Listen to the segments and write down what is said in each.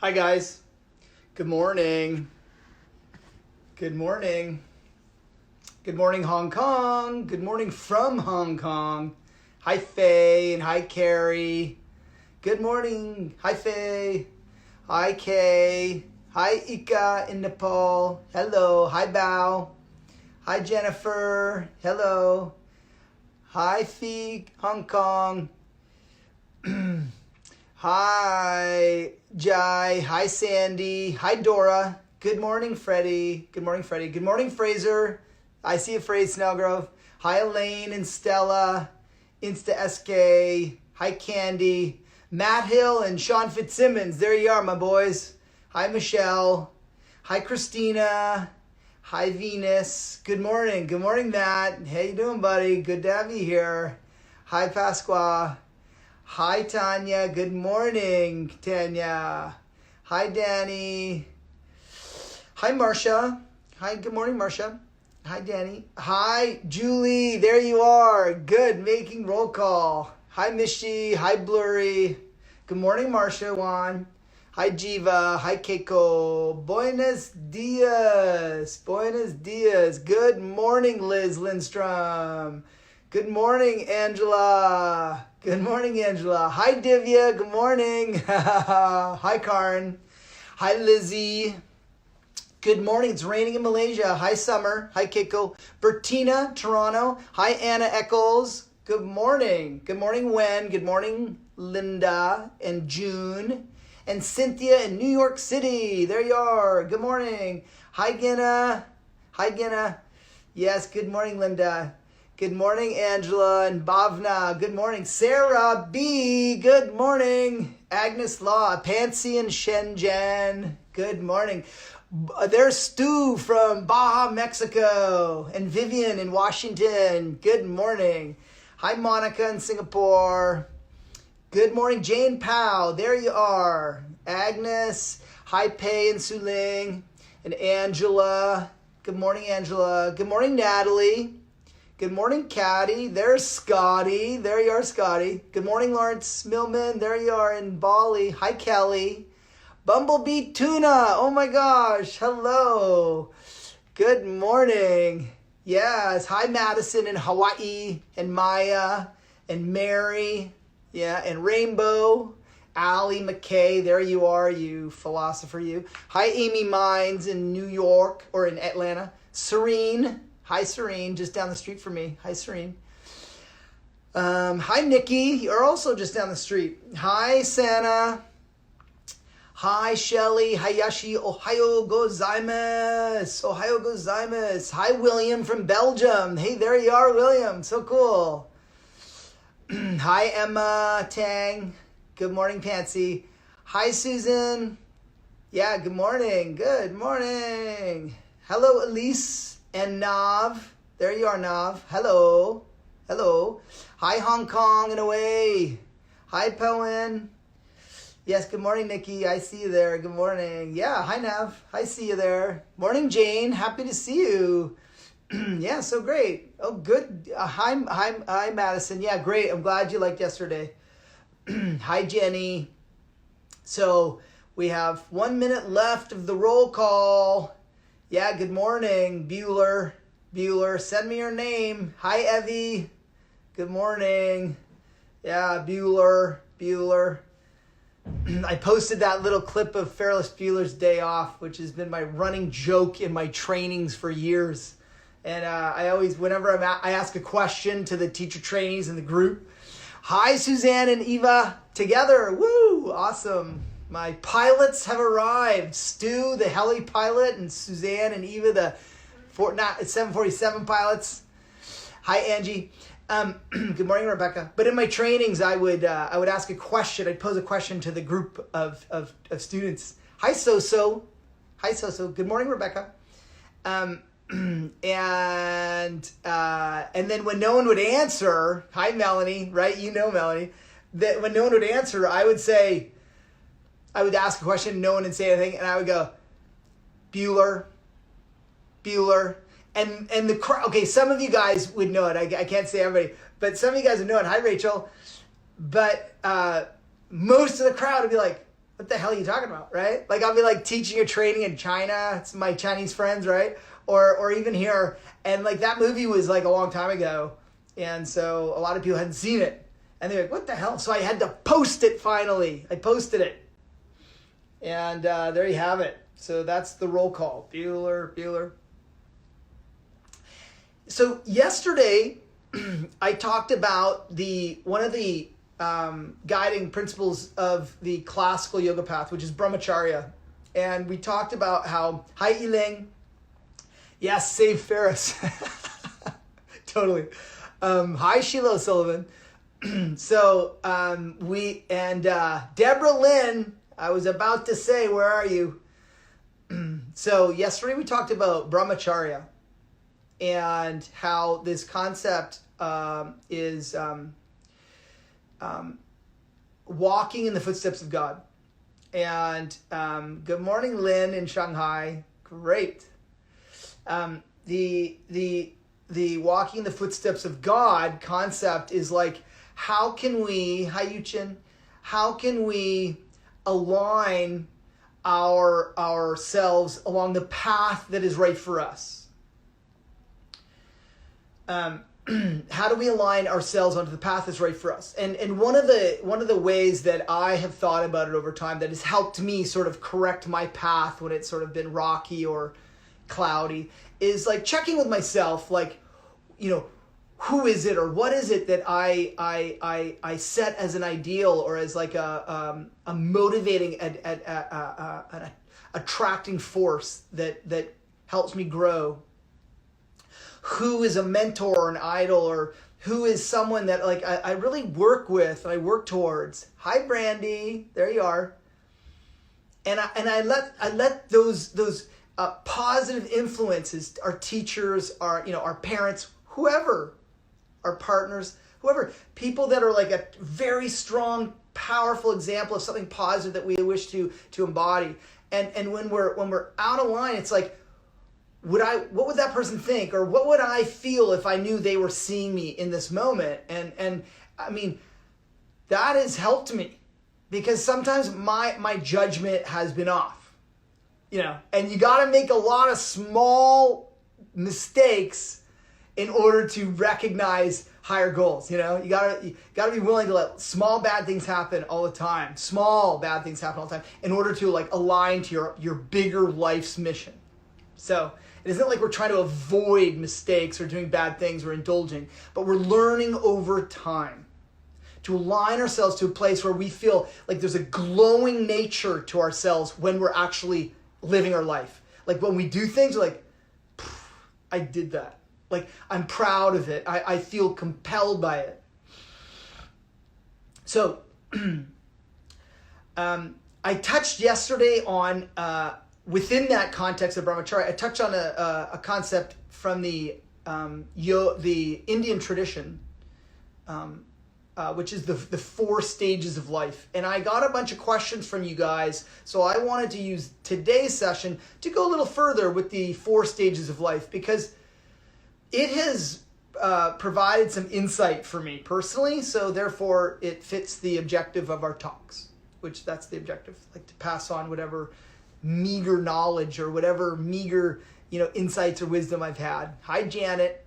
Hi guys. Good morning. Good morning. Good morning, Hong Kong. Good morning from Hong Kong. Hi Faye and hi Carrie. Good morning. Hi Faye. Hi Kay. Hi Ika in Nepal. Hello. Hi Bao. Hi Jennifer. Hello. Hi Fee, Hong Kong. Hi, Jai. Hi, Sandy. Hi, Dora. Good morning, Freddie. Good morning, Freddie. Good morning, Fraser. I see a phrase, Snellgrove. Hi, Elaine and Stella. Insta SK. Hi, Candy. Matt Hill and Sean Fitzsimmons. There you are, my boys. Hi, Michelle. Hi, Christina. Hi, Venus. Good morning. Good morning, Matt. How you doing, buddy? Good to have you here. Hi, Pasqua. Hi, Tanya. Good morning, Tanya. Hi, Danny. Hi, Marcia. Hi, good morning, Marcia. Hi, Danny. Hi, Julie. There you are. Good, making roll call. Hi, Mishy. Hi, Blurry. Good morning, Marcia Juan. Hi, Jiva. Hi, Keiko. Buenos dias. Buenos dias. Good morning, Liz Lindstrom. Good morning, Angela. Good morning, Angela. Hi, Divya. Good morning. Hi, Karen. Hi, Lizzie. Good morning. It's raining in Malaysia. Hi, Summer. Hi, Keiko. Bertina, Toronto. Hi, Anna Eccles. Good morning. Good morning, Wen. Good morning, Linda and June. And Cynthia in New York City. There you are. Good morning. Hi, Gina. Hi, Gina. Yes, good morning, Linda. Good morning, Angela and Bhavna. Good morning, Sarah B. Good morning, Agnes Law, Pansy and Shenzhen. Good morning. There's Stu from Baja, Mexico, and Vivian in Washington. Good morning. Hi, Monica in Singapore. Good morning, Jane Powell. There you are. Agnes. Hi, Pei and Suling. And Angela. Good morning, Angela. Good morning, Natalie. Good morning, Caddy. There's Scotty. There you are, Scotty. Good morning, Lawrence Millman. There you are in Bali. Hi, Kelly. Bumblebee Tuna. Oh, my gosh. Hello. Good morning. Yes. Hi, Madison in Hawaii. And Maya. And Mary. Yeah. And Rainbow. Allie McKay. There you are, you philosopher, you. Hi, Amy Mines in New York or in Atlanta. Serene. Hi, Serene, just down the street from me. Hi, Serene. Hi, Nikki. You're also just down the street. Hi, Santa. Hi, Shelly. Hayashi. Ohayo gozaimasu. Ohayo gozaimasu. Hi, William from Belgium. Hey, there you are, William. So cool. Hi, Emma Tang. Good morning, Pansy. Hi, Susan. Yeah, good morning. Good morning. Hello, Elise. And Nav, there you are, Nav. Hello. Hello. Hi, Hong Kong and away. Hi, Poen. Yes, good morning, Nikki. I see you there. Good morning. Yeah, hi, Nav. I see you there. Morning, Jane. Happy to see you. Yeah, so great. Oh, good. Hi, Madison. Yeah, great. I'm glad you liked yesterday. Hi, Jenny. So we have 1 minute left of the roll call. Yeah, good morning, Bueller. Bueller, send me your name. Hi, Evie. Good morning. Yeah, Bueller. I posted that little clip of Ferris Bueller's Day Off, which has been my running joke in my trainings for years. And I always, whenever I ask a question to the teacher trainees in the group, hi, Suzanne and Eva, together. Woo, awesome. My pilots have arrived. Stu, the heli pilot, and Suzanne and Eva, the 747 pilots. Hi, Angie. Good morning, Rebecca. But in my trainings, I would ask a question. I'd pose a question to the group of students. Hi, Soso. Hi, Soso. Good morning, Rebecca. And then when no one would answer, hi, Melanie. Right, you know Melanie. That when no one would answer, I would ask a question, no one would say anything, and I would go, Bueller. And the crowd, okay, some of you guys would know it. I can't say everybody, but some of you guys would know it. Hi, Rachel. But most of the crowd would be like, what the hell are you talking about, right? Like I'll be like teaching or training in China. It's my Chinese friends, right? Or even here. And like that movie was like a long time ago. And so a lot of people hadn't seen it. And they're like, what the hell? So I had to post it finally. I posted it. And there you have it. So that's the roll call. Bueller. So yesterday, I talked about one of the guiding principles of the classical yoga path, which is brahmacharya. And we talked about how, hi Yiling, yes, save Ferris. Totally. Hi Sheila O'Sullivan. So Deborah Lynn, I was about to say, where are you? So yesterday we talked about brahmacharya and how this concept is walking in the footsteps of God. And good morning, Lynn in Shanghai. Great. The walking in the footsteps of God concept is like, how can we, hi Yuchin, how can we align ourselves along the path that is right for us? How do we align ourselves onto the path that's right for us? And one of the ways that I have thought about it over time that has helped me sort of correct my path when it's sort of been rocky or cloudy is like checking with myself, like, who is it or what is it that I set as an ideal or as like a motivating, an attracting force that helps me grow? Who is a mentor or an idol, or who is someone that like I really work with and I work towards? Hi Brandy, there you are. And I let those positive influences, our teachers, our parents, whoever, our partners, whoever, people that are like a very strong, powerful example of something positive that we wish to embody. And when we're out of line, it's like, what would that person think, or what would I feel if I knew they were seeing me in this moment? And I mean, that has helped me because sometimes my judgment has been off, and you got to make a lot of small mistakes in order to recognize higher goals. You gotta be willing to let small bad things happen all the time. In order to like align to your bigger life's mission. So it isn't like we're trying to avoid mistakes or doing bad things or indulging, but we're learning over time to align ourselves to a place where we feel like there's a glowing nature to ourselves when we're actually living our life. Like when we do things, we're like, I did that. Like I'm proud of it. I feel compelled by it. So I touched yesterday on within that context of brahmacharya, I touched on a concept from the Indian tradition, which is the 4 stages of life. And I got a bunch of questions from you guys, so I wanted to use today's session to go a little further with the 4 stages of life, because it has provided some insight for me personally, so therefore it fits the objective of our talks, which that's the objective, like to pass on whatever meager knowledge or whatever meager, insights or wisdom I've had. Hi, Janet.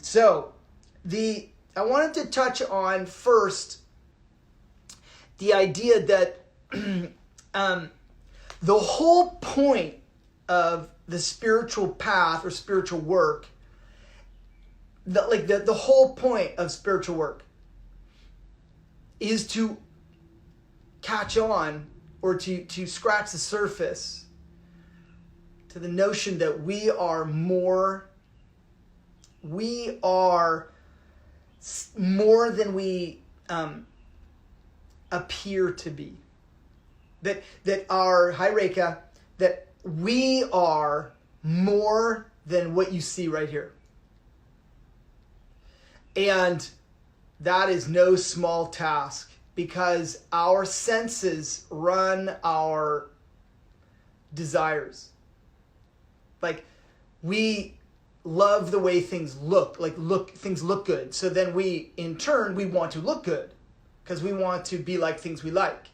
So I wanted to touch on first the idea that the whole point of the spiritual path or spiritual work, the whole point of spiritual work is to catch on or to scratch the surface to the notion that we are more than we appear to be. That our, hi Reka, that we are more than what you see right here. And that is no small task, because our senses run our desires. Like, we love the way things look, things look good. So then we, in turn, we want to look good because we want to be like things we like.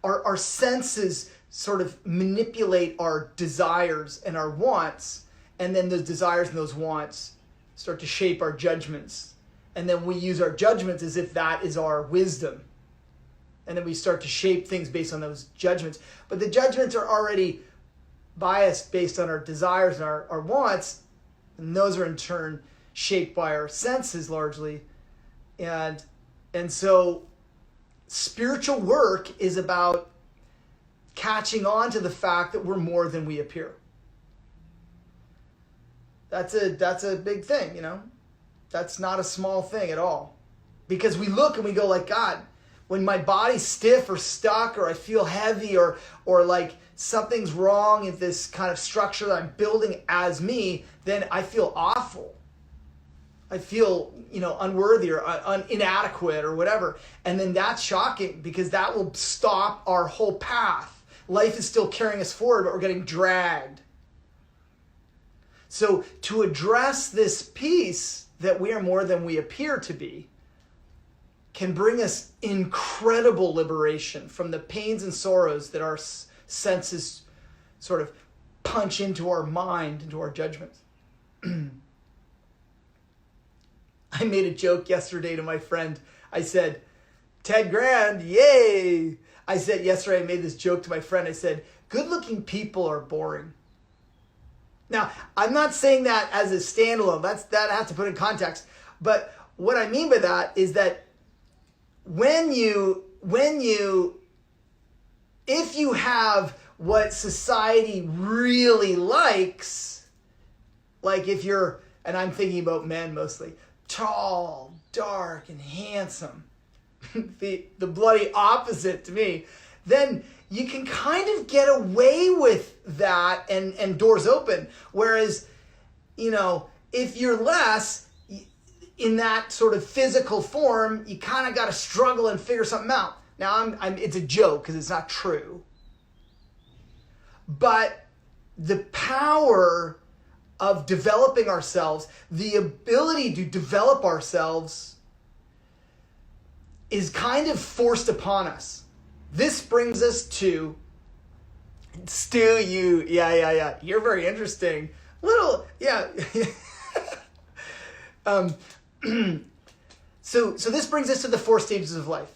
our senses sort of manipulate our desires and our wants, and then those desires and those wants start to shape our judgments. And then we use our judgments as if that is our wisdom. And then we start to shape things based on those judgments. But the judgments are already biased based on our desires and our wants, and those are in turn shaped by our senses largely. And so spiritual work is about catching on to the fact that we're more than we appear. That's a big thing, you know. That's not a small thing at all. Because we look and we go like, God, when my body's stiff or stuck or I feel heavy or like something's wrong in this kind of structure that I'm building as me, then I feel awful. I feel, unworthy or inadequate or whatever. And then that's shocking because that will stop our whole path. Life is still carrying us forward, but we're getting dragged. So to address this piece that we are more than we appear to be can bring us incredible liberation from the pains and sorrows that our senses sort of punch into our mind, into our judgments. I made a joke yesterday to my friend. I said, 10 grand, yay! I said yesterday, I made this joke to my friend. I said, good-looking people are boring. Now, I'm not saying that as a standalone. That I have to put in context. But what I mean by that is that if you have what society really likes, like if you're, and I'm thinking about men mostly, tall, dark, and handsome, the bloody opposite to me, then you can kind of get away with that and doors open. Whereas, if you're less in that sort of physical form, you kind of got to struggle and figure something out. Now, it's a joke because it's not true. But the power of developing ourselves, the ability to develop ourselves is kind of forced upon us. This brings us to Stu, yeah. You're very interesting. So this brings us to the 4 stages of life.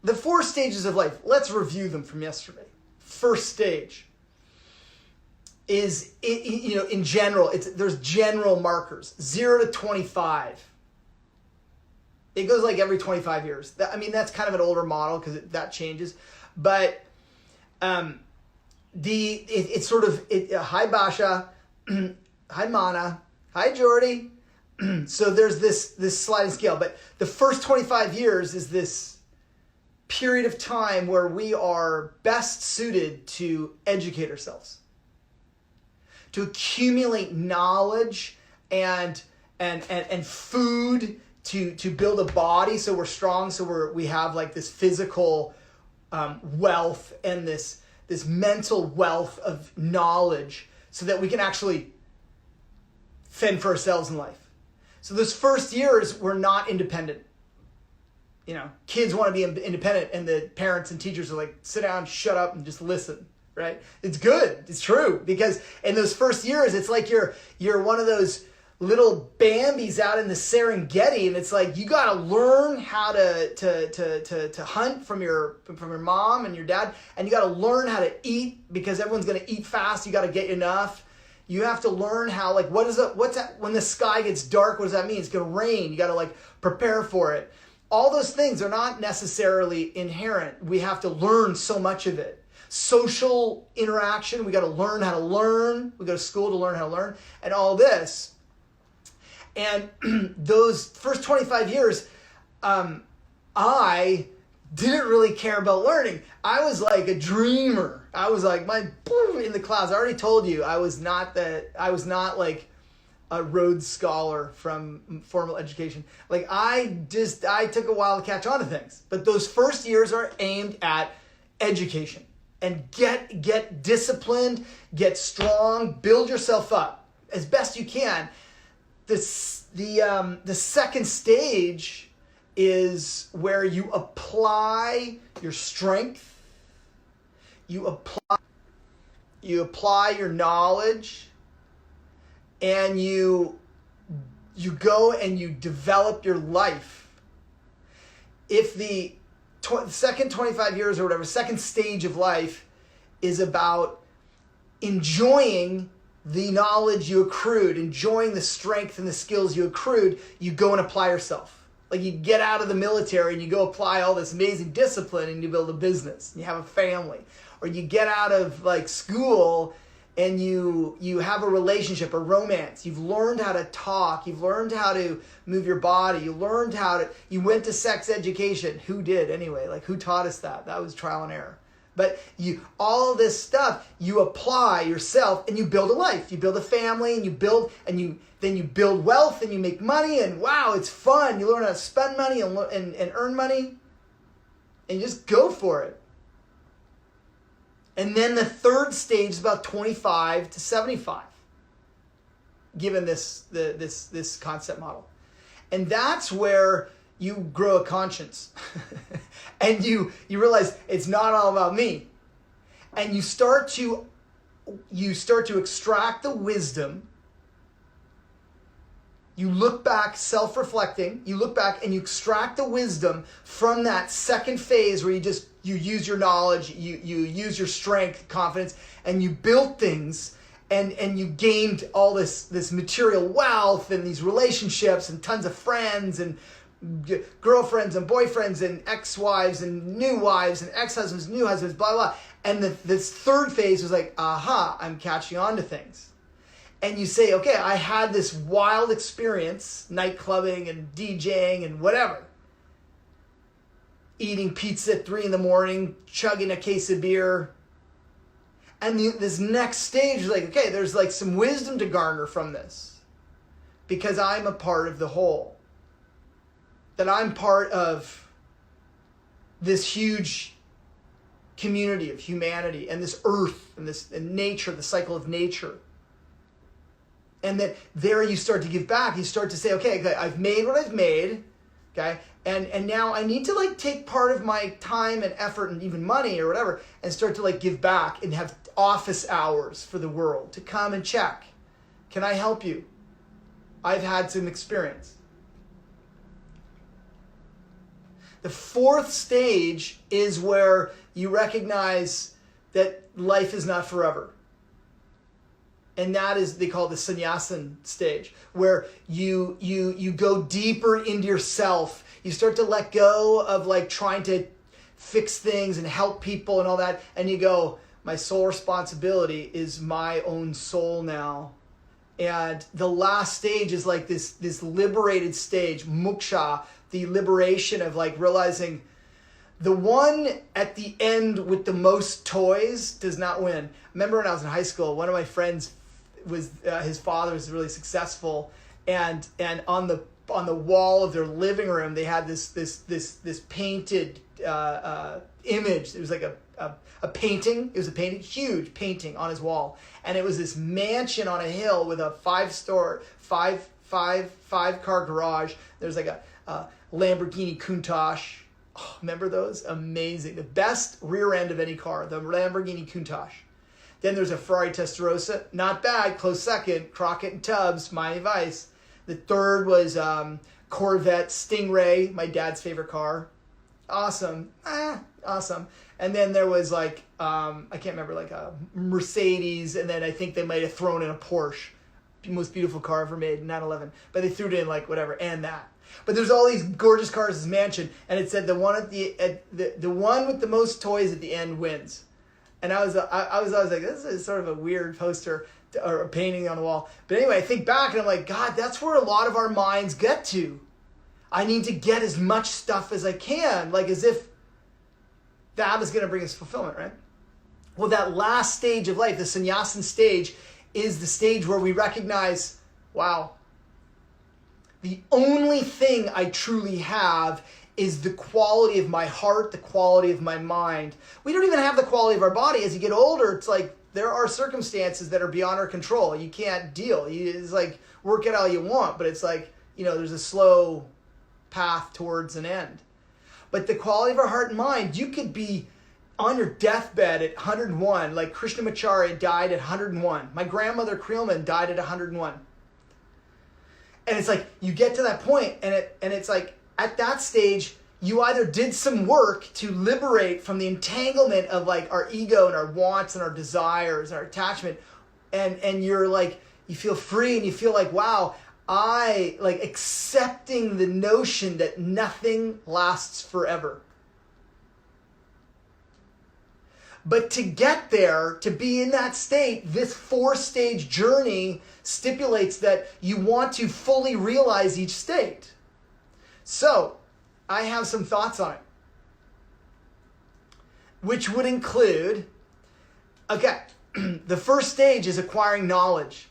The 4 stages of life, let's review them from yesterday. First stage is, in general, there's general markers, 0 to 25. It goes like every 25 years. That's kind of an older model because that changes. But it's sort of, hi Basha, hi Mana, hi Jordy. So there's this sliding scale. But the first 25 years is this period of time where we are best suited to educate ourselves, to accumulate knowledge and food, to build a body so we're strong, so we have like this physical wealth and this mental wealth of knowledge so that we can actually fend for ourselves in life. So those first years, we're not independent. Kids want to be independent and the parents and teachers are like, sit down, shut up, and just listen, right? It's good. It's true. Because in those first years, it's like you're one of those little Bambis out in the Serengeti, and it's like you got to learn how to hunt from your mom and your dad, and you got to learn how to eat because everyone's going to eat fast. You got to get enough. You have to learn how, like, what's that when the sky gets dark? What does that mean? It's going to rain. You got to like prepare for it. All those things are not necessarily inherent. We have to learn so much of it. Social interaction, we got to learn how to learn. We go to school to learn how to learn, and all this. And those first 25 years, I didn't really care about learning. I was like a dreamer. I was like in the clouds. I already told you I was not like a Rhodes Scholar from formal education. Like I took a while to catch on to things. But those first years are aimed at education and get disciplined, get strong, build yourself up as best you can. The second stage is where you apply your strength you apply your knowledge, and you go and you develop your life. If the second 25 years or whatever, second stage of life is about enjoying the knowledge you accrued, enjoying the strength and the skills you accrued, you go and apply yourself. Like you get out of the military and you go apply all this amazing discipline and you build a business and you have a family. Or you get out of like school and you have a relationship, a romance. You've learned how to talk. You've learned how to move your body. You went to sex education. Who did anyway? Like who taught us that? That was trial and error. But all this stuff, you apply yourself and you build a life. You build a family and then you build wealth and you make money and wow, it's fun. You learn how to spend money and earn money and you just go for it. And then the third stage is about 25 to 75, given this concept model. And that's where you grow a conscience. And you realize it's not all about me. And you start to extract the wisdom. You look back, self-reflecting, you look back and you extract the wisdom from that second phase where you use your knowledge, you use your strength, confidence, and you built things and you gained all this material wealth and these relationships and tons of friends and girlfriends and boyfriends and ex-wives and new wives and ex-husbands, new husbands, blah, blah. And this third phase was like, aha, I'm catching on to things. And you say, okay, I had this wild experience, night clubbing and DJing and whatever. Eating pizza at 3 a.m, chugging a case of beer. And this next stage is like, okay, there's like some wisdom to garner from this. Because I'm a part of the whole. That I'm part of this huge community of humanity and this earth and nature, the cycle of nature. And then there you start to give back. You start to say, okay, I've made what I've made, okay? And now I need to like take part of my time and effort and even money or whatever and start to like give back and have office hours for the world to come and check. Can I help you? I've had some experience. The fourth stage is where you recognize that life is not forever. And that is, they call it the Sunnyasan Stage, where you go deeper into yourself. You start to let go of like trying to fix things and help people and all that. And you go, my sole responsibility is my own soul now. And the last stage is like this liberated stage, moksha, the liberation of like realizing the one at the end with the most toys does not win. I remember when I was in high school, one of my friends was his father was really successful, and on the wall of their living room they had this painted image. It was like a painting. It was a painting, huge painting on his wall, and it was this mansion on a hill with a five car garage. There's like a Lamborghini Countach. Oh, remember those? Amazing. The best rear end of any car, the Lamborghini Countach. Then there's a Ferrari Testarossa. Not bad. Close second. Crockett and Tubbs, Miami Vice. The third was Corvette Stingray, my dad's favorite car. Awesome. Awesome. And then there was like, I can't remember, like a Mercedes. And then I think they might have thrown in a Porsche. Most beautiful car ever made, 911. But they threw it in like whatever, and that. But there's all these gorgeous cars in this mansion. And it said the one the one with the most toys at the end wins. And I was like, this is sort of a weird poster or a painting on the wall. But anyway, I think back and I'm like, God, that's where a lot of our minds get to. I need to get as much stuff as I can, like as if that is going to bring us fulfillment, right? Well, that last stage of life, the Sunnyasan stage, is the stage where we recognize, wow, the only thing I truly have is the quality of my heart, the quality of my mind. We don't even have the quality of our body. As you get older, it's like there are circumstances that are beyond our control. You can't deal. It's like work it all you want, but it's like, there's a slow path towards an end. But the quality of our heart and mind, you could be on your deathbed at 101, like Krishnamacharya died at 101. My grandmother Creelman died at 101. And it's like, you get to that point, and it's like, at that stage, you either did some work to liberate from the entanglement of like our ego and our wants and our desires and our attachment, and you're like, you feel free and you feel like, wow, I like accepting the notion that nothing lasts forever. But to get there, to be in that state, this 4-stage journey stipulates that you want to fully realize each state. So, I have some thoughts on it. Which would include, okay, the first stage is acquiring knowledge.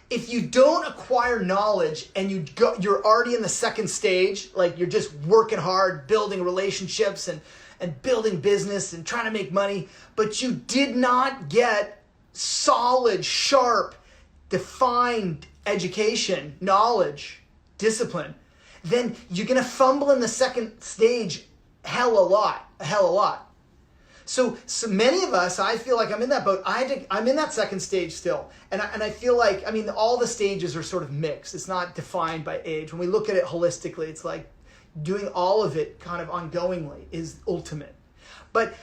If you don't acquire knowledge and you're already in the second stage, like you're just working hard, building relationships and building business and trying to make money, but you did not get solid, sharp, defined education, knowledge, discipline, then you're going to fumble in the second stage a hell of a lot. So many of us, I feel like I'm in that boat. I'm in that second stage still. And I feel like, I mean, all the stages are sort of mixed. It's not defined by age. When we look at it holistically, it's like doing all of it kind of ongoingly is ultimate. But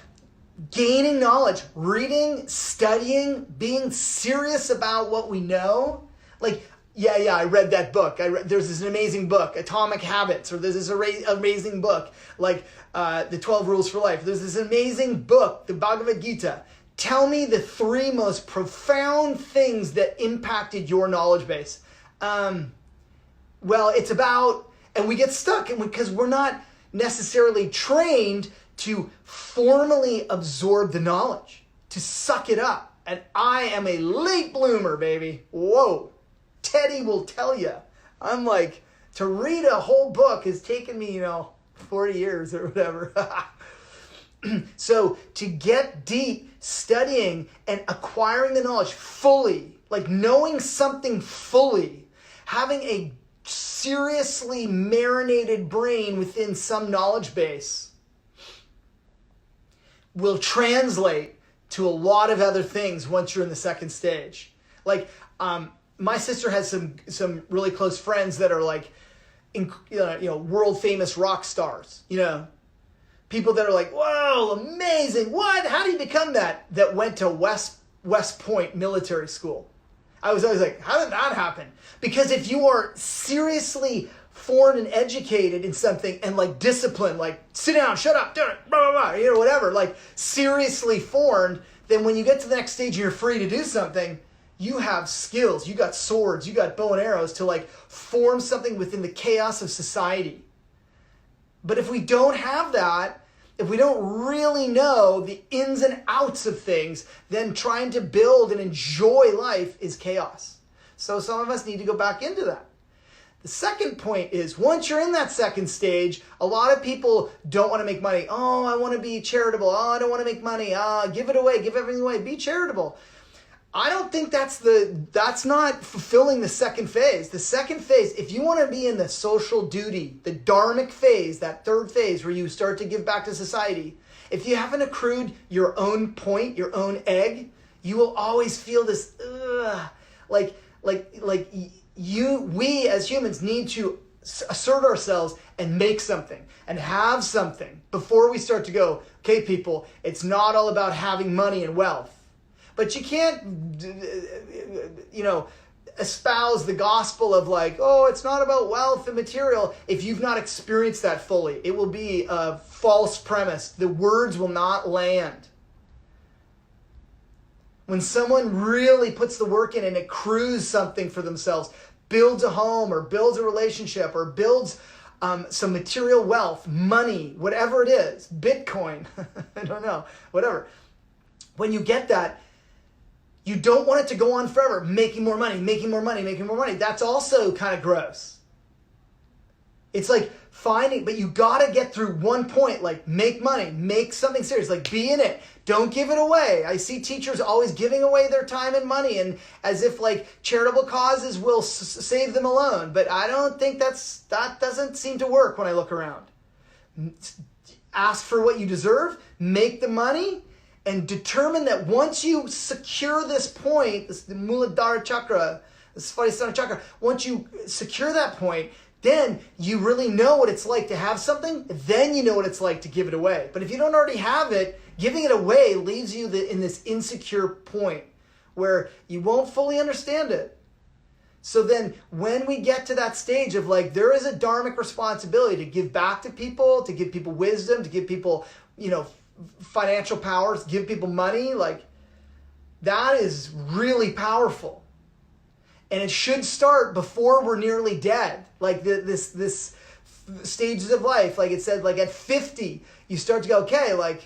gaining knowledge, reading, studying, being serious about what we know, like, yeah, I read that book. There's this amazing book, Atomic Habits, or there's this amazing book, like The 12 Rules for Life. There's this amazing book, the Bhagavad Gita. Tell me the 3 most profound things that impacted your knowledge base. Well, it's about, and we get stuck because we're not necessarily trained to formally absorb the knowledge, to suck it up. And I am a late bloomer, baby. Whoa. Teddy will tell you. I'm like, to read a whole book has taken me, 40 years or whatever. So to get deep, studying and acquiring the knowledge fully, like knowing something fully, having a seriously marinated brain within some knowledge base will translate to a lot of other things once you're in the second stage. Like, my sister has some really close friends that are like, world famous rock stars, people that are like, whoa, amazing. What? How do you become that? That went to West Point military school. I was always like, how did that happen? Because if you are seriously formed and educated in something and like disciplined, like sit down, shut up, do it, blah, blah, blah, whatever, like seriously formed, then when you get to the next stage and you're free to do something, you have skills, you got swords, you got bow and arrows to like form something within the chaos of society. But if we don't have that, if we don't really know the ins and outs of things, then trying to build and enjoy life is chaos. So some of us need to go back into that. The second point is, once you're in that second stage, a lot of people don't want to make money. Oh, I want to be charitable. Oh, I don't want to make money. Give it away. Give everything away. Be charitable. I don't think that's not fulfilling the second phase. The second phase, if you want to be in the social duty, the dharmic phase, that third phase where you start to give back to society, if you haven't accrued your own point, your own egg, you will always feel this, we as humans need to assert ourselves and make something and have something before we start to go, okay, people, it's not all about having money and wealth. But you can't, espouse the gospel of like, oh, it's not about wealth and material if you've not experienced that fully. It will be a false premise. The words will not land. When someone really puts the work in and accrues something for themselves, builds a home or builds a relationship or builds some material wealth, money, whatever it is, Bitcoin, I don't know, whatever. When you get that, you don't want it to go on forever, making more money. That's also kind of gross. It's like finding, but you got to get through one point, like make money, make something serious, like be in it. Don't give it away. I see teachers always giving away their time and money and as if like charitable causes will save them alone. But I don't think that doesn't seem to work when I look around. ask for what you deserve, make the money, and determine that once you secure this point, the Muladhara chakra, the Svadhisthana chakra, once you secure that point, then you really know what it's like to have something, then you know what it's like to give it away. But if you don't already have it, giving it away leaves you in this insecure point where you won't fully understand it. So then when we get to that stage of like, there is a dharmic responsibility to give back to people, to give people wisdom, to give people, financial powers, give people money, like that is really powerful. And it should start before we're nearly dead. Like this stages of life, like it said, like at 50, you start to go, okay, like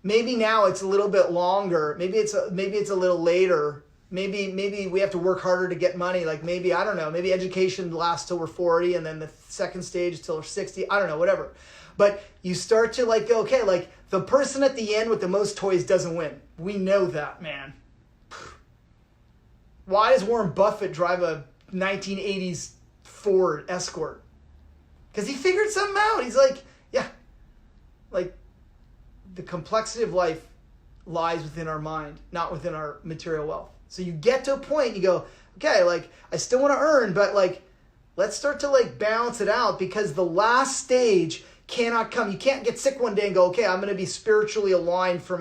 maybe now it's a little bit longer. Maybe it's a little later. Maybe we have to work harder to get money. Like maybe, I don't know, maybe education lasts till we're 40 and then the second stage till we're 60. I don't know, whatever. But you start to like go, okay, like the person at the end with the most toys doesn't win. We know that, man. Why does Warren Buffett drive a 1980s Ford Escort? Because he figured something out. He's like, yeah, like the complexity of life lies within our mind, not within our material wealth. So you get to a point and you go, okay, like I still want to earn, but like let's start to like balance it out, because the last stage cannot come. You can't get sick one day and go, okay, I'm going to be spiritually aligned for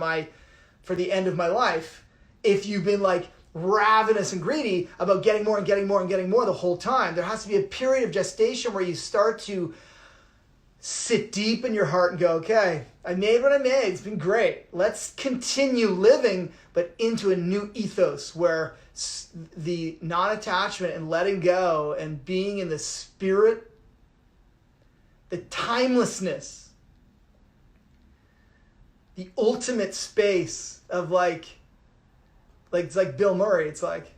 the end of my life if you've been like ravenous and greedy about getting more and getting more and getting more the whole time. There has to be a period of gestation where you start to sit deep in your heart and go, okay, I made what I made. It's been great. Let's continue living, but into a new ethos where the non-attachment and letting go and being in the spirit, the timelessness, the ultimate space of like it's like Bill Murray. It's like,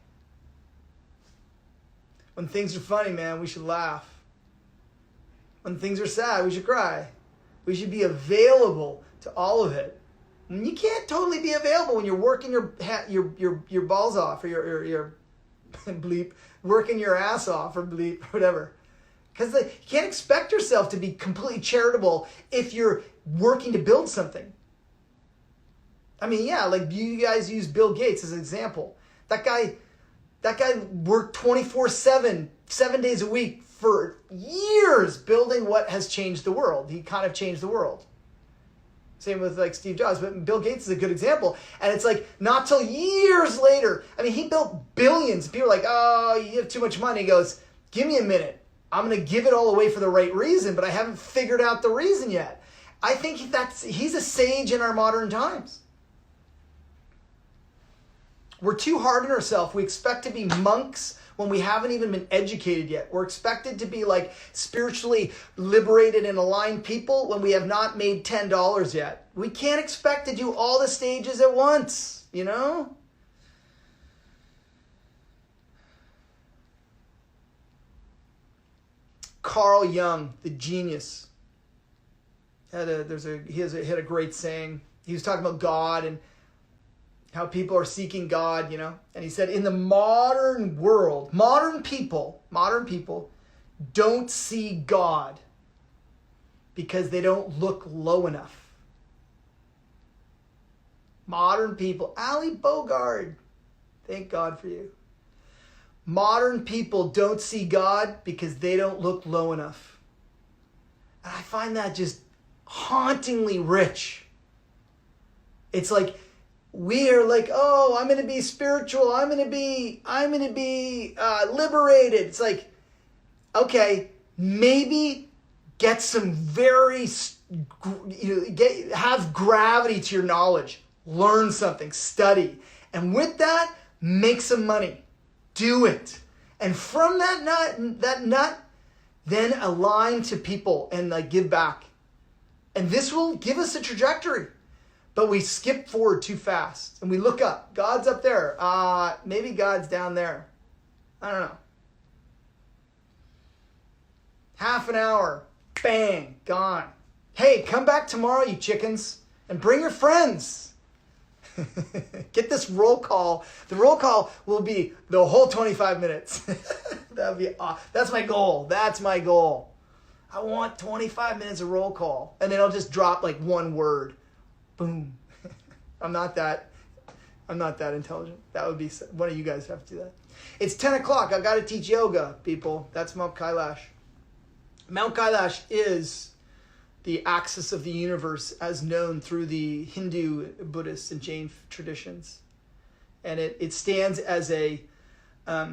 when things are funny, man, we should laugh. When things are sad, we should cry. We should be available to all of it. And you can't totally be available when you're working your balls off, or your bleep, working your ass off, or bleep, whatever. Because you can't expect yourself to be completely charitable if you're working to build something. I mean, yeah, like you guys use Bill Gates as an example. That guy worked 24/7, 7 days a week for years building what has changed the world. He kind of changed the world. Same with like Steve Jobs, but Bill Gates is a good example. And it's like not till years later. I mean, he built billions. People are like, oh, you have too much money. He goes, give me a minute. I'm going to give it all away for the right reason, but I haven't figured out the reason yet. I think he's a sage in our modern times. We're too hard on ourselves. We expect to be monks when we haven't even been educated yet. We're expected to be like spiritually liberated and aligned people when we have not made $10 yet. We can't expect to do all the stages at once, you know? Carl Jung, the genius, had a great saying. He was talking about God and how people are seeking God, you know? And he said, in the modern world, modern people don't see God because they don't look low enough. Modern people, Ali Bogard, thank God for you. Modern people don't see God because they don't look low enough. And I find that just hauntingly rich. It's like, we are like, oh, I'm going to be spiritual. I'm going to be liberated. It's like, okay, maybe get some have gravity to your knowledge. Learn something, study. And with that, make some money. Do it. And from that nut, then align to people and like give back. And this will give us a trajectory. But we skip forward too fast and we look up. God's up there. Maybe God's down there. I don't know. Half an hour. Bang. Gone. Hey, come back tomorrow, you chickens. And bring your friends. Get this roll call. The roll call will be the whole 25 minutes. That'd be awesome. That's my goal. I want 25 minutes of roll call. And then I'll just drop like one word. Boom. I'm not that intelligent. That would be, one of you guys have to do that. It's 10 o'clock. I've got to teach yoga, people. That's Mount Kailash. Mount Kailash is the axis of the universe as known through the Hindu, Buddhist, and Jain traditions. And it stands as a, as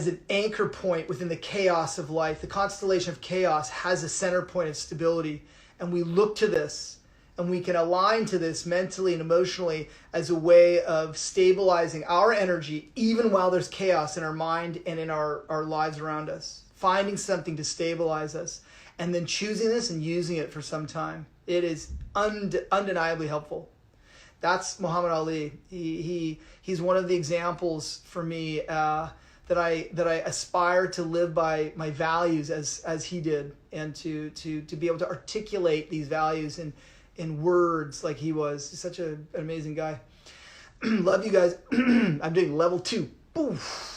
an anchor point within the chaos of life. The constellation of chaos has a center point of stability. And we look to this, and we can align to this mentally and emotionally as a way of stabilizing our energy, even while there's chaos in our mind and in our lives around us. Finding something to stabilize us, and then choosing this and using it for some time. It is undeniably helpful. That's Muhammad Ali. He's one of the examples for me that I aspire to live by my values as he did, and to be able to articulate these values in words like he was. He's such an amazing guy. Love you guys. I'm doing level 2. Boof.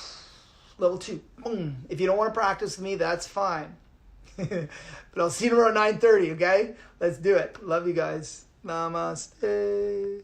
Level 2. Boom. If you don't want to practice with me, that's fine. But I'll see you tomorrow at 9:30, okay? Let's do it. Love you guys. Namaste.